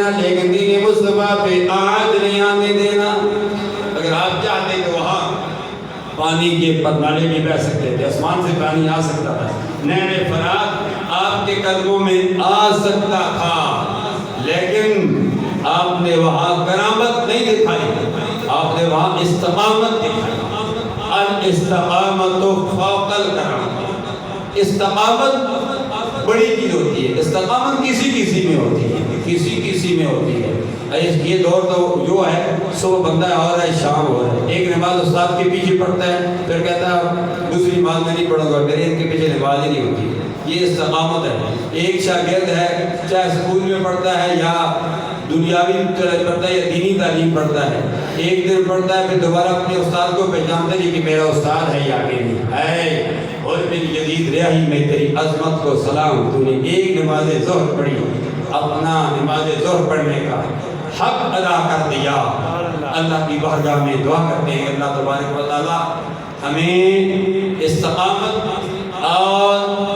دینا، لیکن دین مصطفیٰ پہ آج نہیں آنے دینا۔ اگر آپ چاہتے تو وہاں پانی کے پرنالے بھی بہ سکتے تھے، آسمان سے پانی آ سکتا تھا، نہر فرات آپ کے قدموں میں آ سکتا تھا، لیکن آپ نے وہاں کرامت نہیں دکھائی، آپ نے وہاں استقامت دکھائی۔ الاستقامت فوق الکرامت، استقامت بڑی چیز ہوتی ہے، استقامت کسی کسی میں ہوتی ہے، کسی کسی میں ہوتی ہے۔ یہ دور تو جو ہے صبح بندہ اور ہے شام ہو رہا ہے، ایک نماز استاد کے پیچھے پڑھتا ہے، پھر کہتا ہے دوسری نماز میں نہیں پڑھوں گا، میرے ان کے پیچھے نماز ہی نہیں ہوتی۔ یہ استقامت ہے۔ ایک شاگرد ہے، چاہے اسکول میں پڑھتا ہے یا دنیاوی پڑھتا ہے یا دینی تعلیم پڑھتا ہے، ایک دن پڑھتا ہے پھر دوبارہ اپنے استاد کو پہچانتا نہیں کہ میرا استاد ہے یا آگے نہیں ہے۔ اور میری جدید ریاحی میں تیری عظمت کو سلام، تو نے ایک نماز ظہر پڑھی، اپنا نماز ظہر پڑھنے کا حق ادا کر دیا۔ اللہ کی بارگاہ میں دعا کرتے ہیں اللہ تبارک و تعالی ہمیں استقامت اور